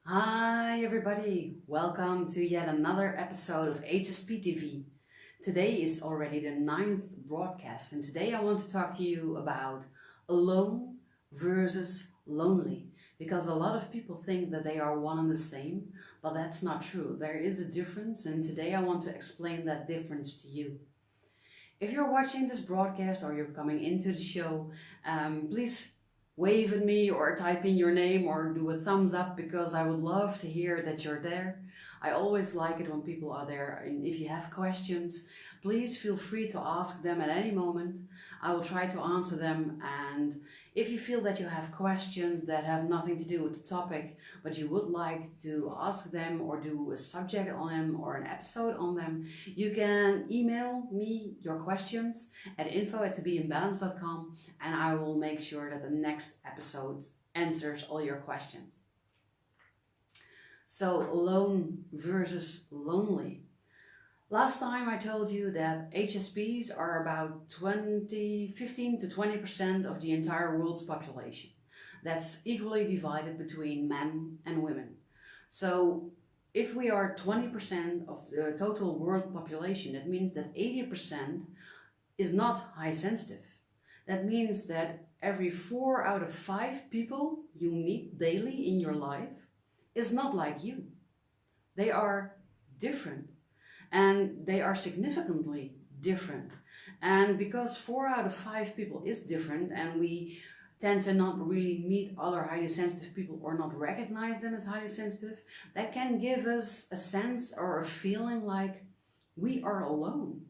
Hi everybody, welcome to yet another episode of HSP TV. Today is already the ninth broadcast and today I want to talk to you about alone versus lonely. Because a lot of people think that they are one and the same, but that's not true. There is a difference and today I want to explain that difference to you. If you're watching this broadcast or you're coming into the show, please wave at me or type in your name or do a thumbs up because I would love to hear that you're there. I always like it when people are there, and if you have questions, please feel free to ask them at any moment. I will try to answer them, and if you feel that you have questions that have nothing to do with the topic but you would like to ask them or do a subject on them or an episode on them, you can email me your questions at info@tobeimbalance.com and I will make sure that the next episode answers all your questions. So, alone versus lonely. Last time I told you that HSPs are about 15 to 20% of the entire world's population. That's equally divided between men and women. So if we are 20% of the total world population, that means that 80% is not high sensitive. That means that every 4 out of 5 people you meet daily in your life is not like you. They are different and they are significantly different. And because 4 out of 5 people is different and we tend to not really meet other highly sensitive people or not recognize them as highly sensitive, that can give us a sense or a feeling like we are alone.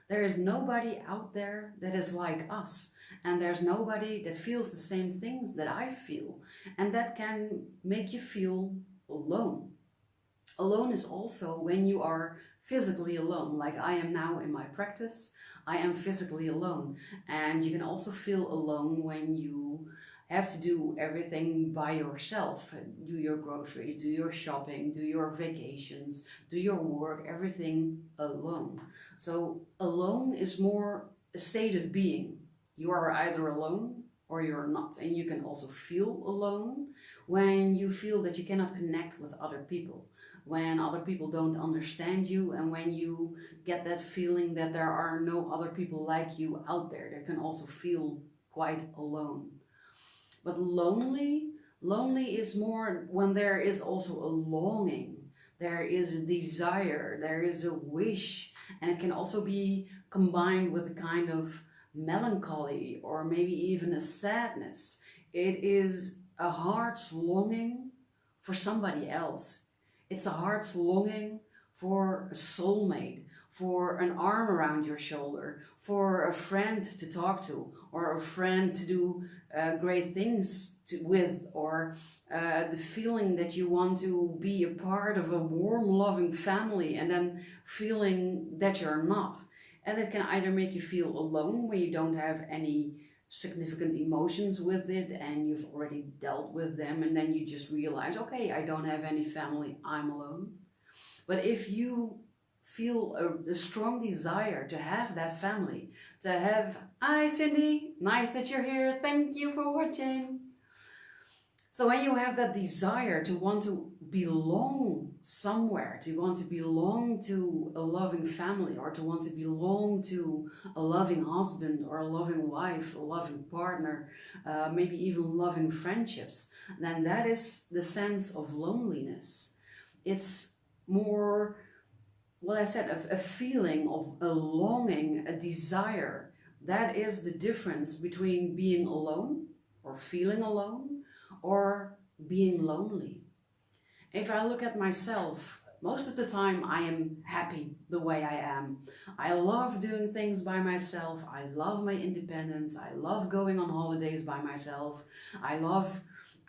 There is nobody out there that is like us, and there's nobody that feels the same things that I feel, and that can make you feel alone. Alone is also when you are physically alone, like I am now in my practice. I am physically alone, and you can also feel alone when you have to do everything by yourself. Do your groceries, do your shopping, do your vacations, do your work, everything alone. So alone is more a state of being. You are either alone or you're not, and you can also feel alone when you feel that you cannot connect with other people, when other people don't understand you, and when you get that feeling that there are no other people like you out there. That can also feel quite alone. But lonely is more when there is also a longing, there is a desire, there is a wish, and it can also be combined with a kind of melancholy or maybe even a sadness. It is a heart's longing for somebody else. It's a heart's longing for a soulmate, for an arm around your shoulder, for a friend to talk to, or a friend to do great things with, or the feeling that you want to be a part of a warm, loving family and then feeling that you're not. And it can either make you feel alone when you don't have any significant emotions with it and you've already dealt with them, and then you just realize, okay, I don't have any family, I'm alone. But if you feel a strong desire to have that family, to have, hi Cindy, nice that you're here, thank you for watching. So when you have that desire to want to belong somewhere, to want to belong to a loving family, or to want to belong to a loving husband or a loving wife, a loving partner, maybe even loving friendships, then that is the sense of loneliness. It's more, what I said, a feeling of a longing, a desire. That is the difference between being alone or feeling alone or being lonely. If I look at myself, most of the time I am happy the way I am. I love doing things by myself. I love my independence. I love going on holidays by myself. I love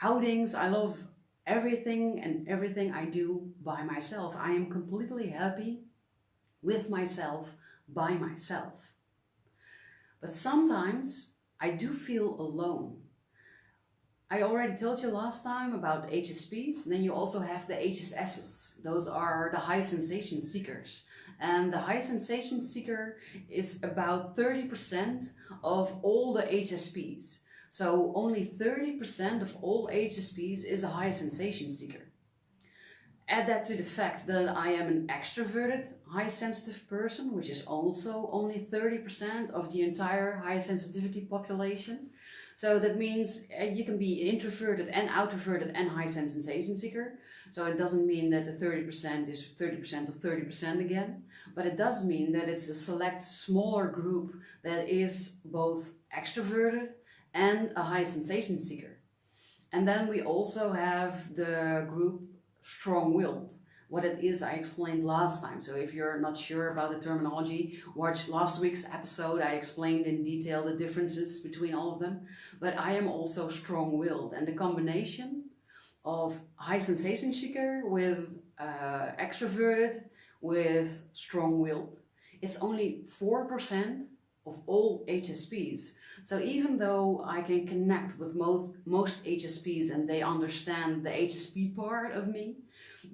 outings. I love everything I do by myself. I am completely happy with myself by myself. But sometimes I do feel alone. I already told you last time about HSPs. Then you also have the HSSs. Those are the high sensation seekers. And the high sensation seeker is about 30% of all the HSPs. So only 30% of all HSPs is a high sensation seeker. Add that to the fact that I am an extroverted high sensitive person, which is also only 30% of the entire high sensitivity population. So that means you can be introverted and outroverted and high sensation seeker. So it doesn't mean that the 30% is 30% of 30% again, but it does mean that it's a select smaller group that is both extroverted and a high sensation seeker. And then we also have the group strong-willed. What it is, I explained last time. So if you're not sure about the terminology, watch last week's episode. I explained in detail the differences between all of them. But I am also strong-willed, and the combination of high sensation seeker with extroverted with strong-willed, it's only 4% of all HSPs. So even though I can connect with most HSPs and they understand the HSP part of me,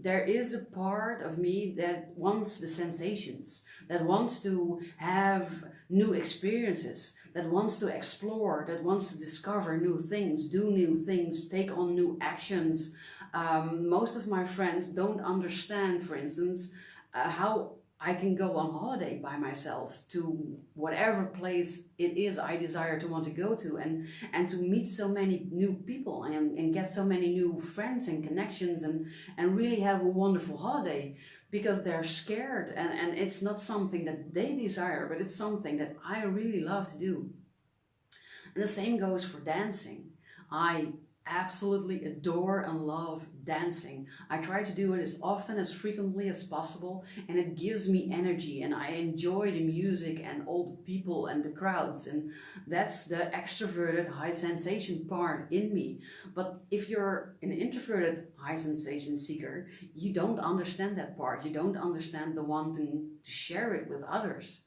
there is a part of me that wants the sensations, that wants to have new experiences, that wants to explore, that wants to discover new things, do new things, take on new actions. Most of my friends don't understand, for instance, how I can go on holiday by myself to whatever place it is I desire to want to go to, and to meet so many new people and get so many new friends and connections and really have a wonderful holiday, because they're scared and it's not something that they desire, but it's something that I really love to do. And the same goes for dancing. I absolutely adore and love dancing. I try to do it as often, as frequently as possible, and it gives me energy, and I enjoy the music and all the people and the crowds, and that's the extroverted high sensation part in me. But if you're an introverted high sensation seeker, you don't understand that part. You don't understand the wanting to share it with others.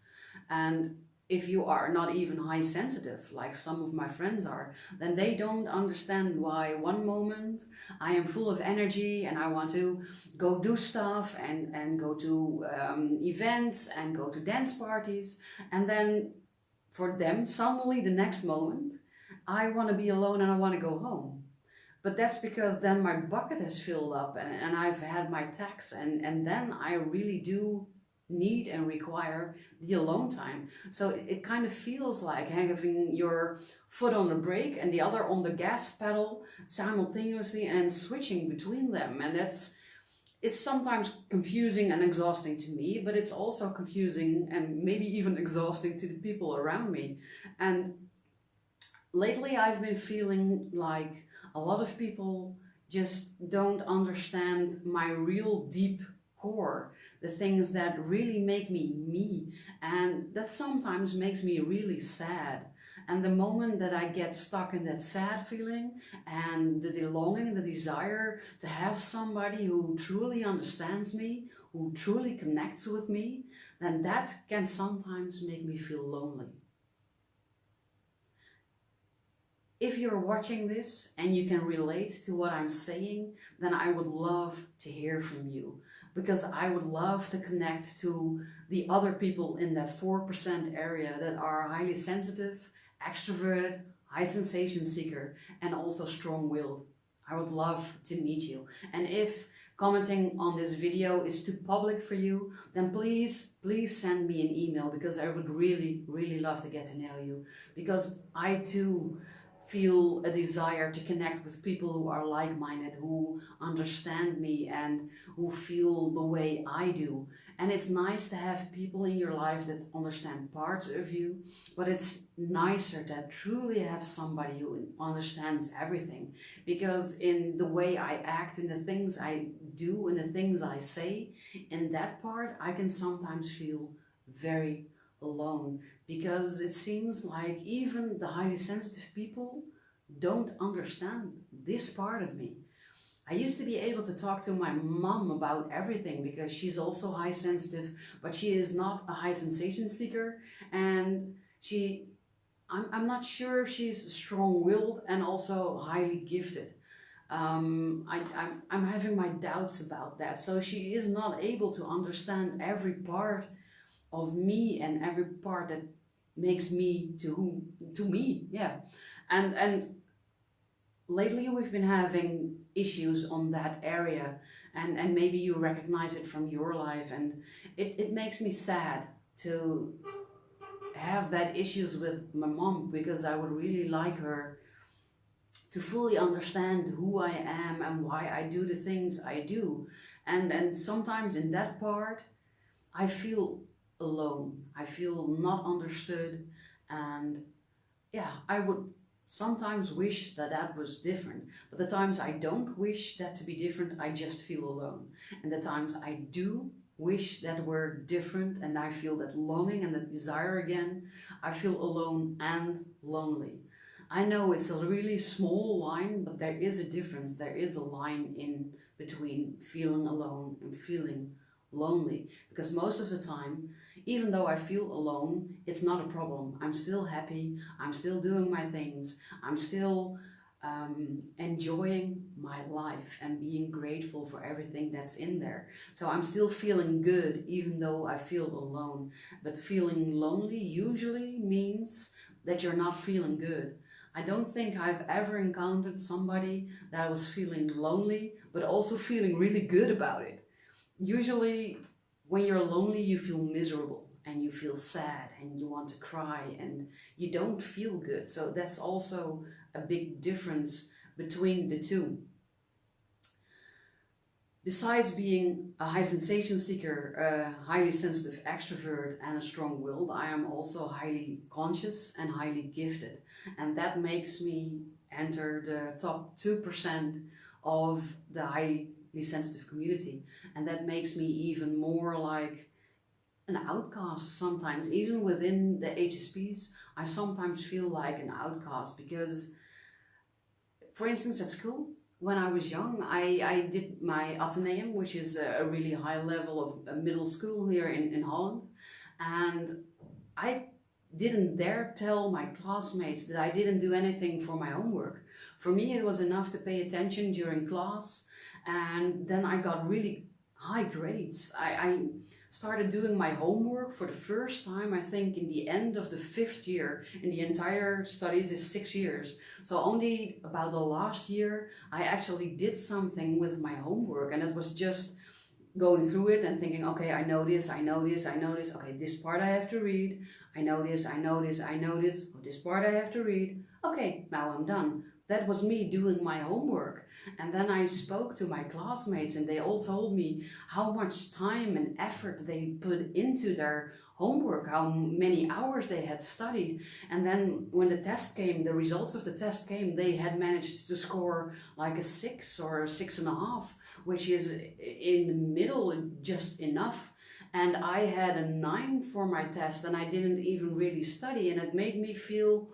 And if you are not even high sensitive, like some of my friends are, then they don't understand why one moment I am full of energy and I want to go do stuff and go to events and go to dance parties. And then for them, suddenly the next moment, I want to be alone and I want to go home. But that's because then my bucket has filled up and I've had my tax, and then I really do need and require the alone time. So it kind of feels like having your foot on the brake and the other on the gas pedal simultaneously and switching between them. And it's sometimes confusing and exhausting to me, but it's also confusing and maybe even exhausting to the people around me. And lately I've been feeling like a lot of people just don't understand my real deep core, the things that really make me me, and that sometimes makes me really sad. And the moment that I get stuck in that sad feeling and the longing, the desire to have somebody who truly understands me, who truly connects with me, then that can sometimes make me feel lonely. If you're watching this and you can relate to what I'm saying, then I would love to hear from you, because I would love to connect to the other people in that 4% area that are highly sensitive, extroverted, high sensation seeker, and also strong-willed. I would love to meet you. And if commenting on this video is too public for you, then please send me an email, because I would really love to get to know you, because I too feel a desire to connect with people who are like-minded, who understand me and who feel the way I do. And it's nice to have people in your life that understand parts of you, but it's nicer to truly have somebody who understands everything, because in the way I act, in the things I do, in the things I say, in that part I can sometimes feel very alone, because it seems like even the highly sensitive people don't understand this part of me. I used to be able to talk to my mom about everything, because she's also high sensitive, but she is not a high sensation seeker, and I'm not sure if she's strong-willed and also highly gifted. I'm having my doubts about that. So she is not able to understand every part of me and every part that makes me to me, yeah. And lately we've been having issues on that area, and maybe you recognize it from your life, and it makes me sad to have that issues with my mom, because I would really like her to fully understand who I am and why I do the things I do. And sometimes in that part I feel alone. I feel not understood, and yeah, I would sometimes wish that that was different. But the times I don't wish that to be different, I just feel alone. And the times I do wish that were different and I feel that longing and that desire again, I feel alone and lonely. I know it's a really small line, but there is a difference. There is a line in between feeling alone and feeling lonely. Because most of the time, even though I feel alone, it's not a problem. I'm still happy, I'm still doing my things, I'm still enjoying my life and being grateful for everything that's in there. So I'm still feeling good even though I feel alone. But feeling lonely usually means that you're not feeling good. I don't think I've ever encountered somebody that was feeling lonely but also feeling really good about it. Usually when you're lonely you feel miserable and you feel sad and you want to cry and you don't feel good. So that's also a big difference between the two. Besides being a high sensation seeker, a highly sensitive extrovert and a strong-willed, I am also highly conscious and highly gifted. And that makes me enter the top 2% of the highly sensitive community. And that makes me even more like an outcast sometimes. Even within the HSPs, I sometimes feel like an outcast because, for instance, at school, when I was young, I did my Atheneum, which is a really high level of middle school here in Holland. And I didn't dare tell my classmates that I didn't do anything for my homework. For me, it was enough to pay attention during class, and then I got really high grades. I started doing my homework for the first time, I think, in the end of the 5th year. In the entire studies is 6 years. So only about the last year, I actually did something with my homework, and it was just going through it and thinking, okay, I know this, I know this, I know this, okay, this part I have to read, I know this, I know this, I know this, oh, this part I have to read, okay, now I'm done. That was me doing my homework. And then I spoke to my classmates and they all told me how much time and effort they put into their homework, how many hours they had studied. And then when the test came, the results of the test came, they had managed to score like a 6 or a 6.5, which is in the middle, just enough. And I had a 9 for my test and I didn't even really study, and it made me feel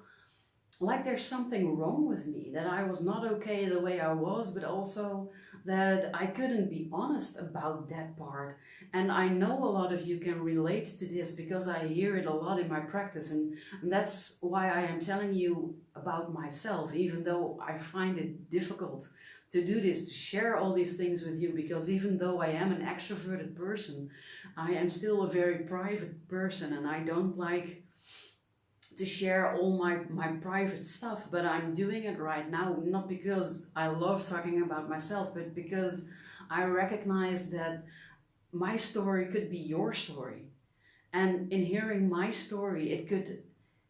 like there's something wrong with me, that I was not okay the way I was, but also that I couldn't be honest about that part. And I know a lot of you can relate to this because I hear it a lot in my practice, and that's why I am telling you about myself, even though I find it difficult to do this, to share all these things with you, because even though I am an extroverted person, I am still a very private person, and I don't like to share all my private stuff. But I'm doing it right now, not because I love talking about myself, but because I recognize that my story could be your story. And in hearing my story, it could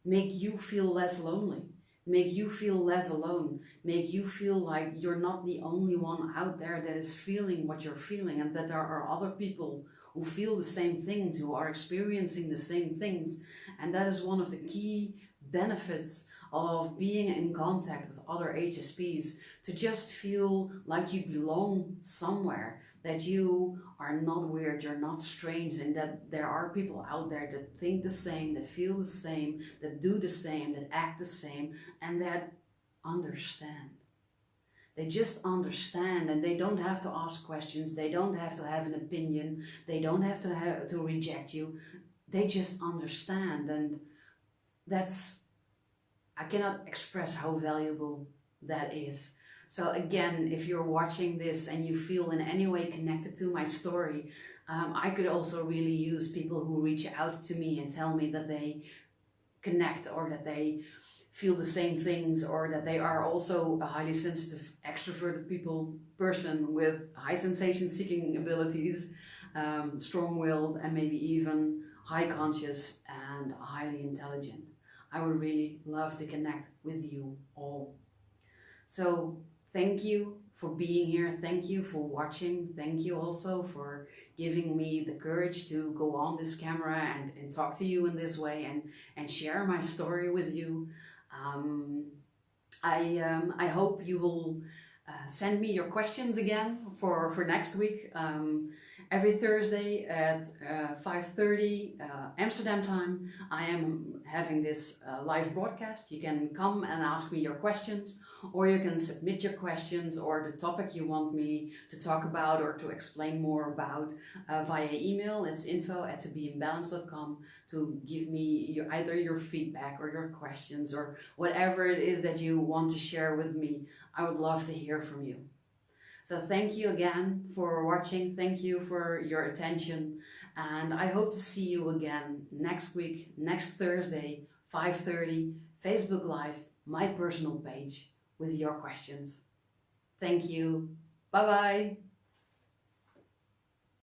make you feel less lonely, make you feel less alone, make you feel like you're not the only one out there that is feeling what you're feeling, and that there are other people who feel the same things, who are experiencing the same things. And that is one of the key benefits of being in contact with other HSPs, to just feel like you belong somewhere, that you are not weird, you're not strange, and that there are people out there that think the same, that feel the same, that do the same, that act the same, and that understand. They just understand, and they don't have to ask questions, they don't have to have an opinion, they don't have to reject you, they just understand. And that's, I cannot express how valuable that is. So again, if you're watching this and you feel in any way connected to my story, I could also really use people who reach out to me and tell me that they connect, or that they feel the same things, or that they are also a highly sensitive, extroverted person with high sensation seeking abilities, strong-willed, and maybe even high conscious and highly intelligent. I would really love to connect with you all. So thank you for being here. Thank you for watching. Thank you also for giving me the courage to go on this camera and talk to you in this way and share my story with you. I hope you will send me your questions again for next week. Every Thursday at 5:30 Amsterdam time, I am having this live broadcast. You can come and ask me your questions, or you can submit your questions or the topic you want me to talk about or to explain more about via email. It's info@tobeimbalance.com to give me either your feedback or your questions or whatever it is that you want to share with me. I would love to hear from you. So thank you again for watching. Thank you for your attention. And I hope to see you again next week, next Thursday, 5:30, Facebook Live, my personal page, with your questions. Thank you. Bye-bye.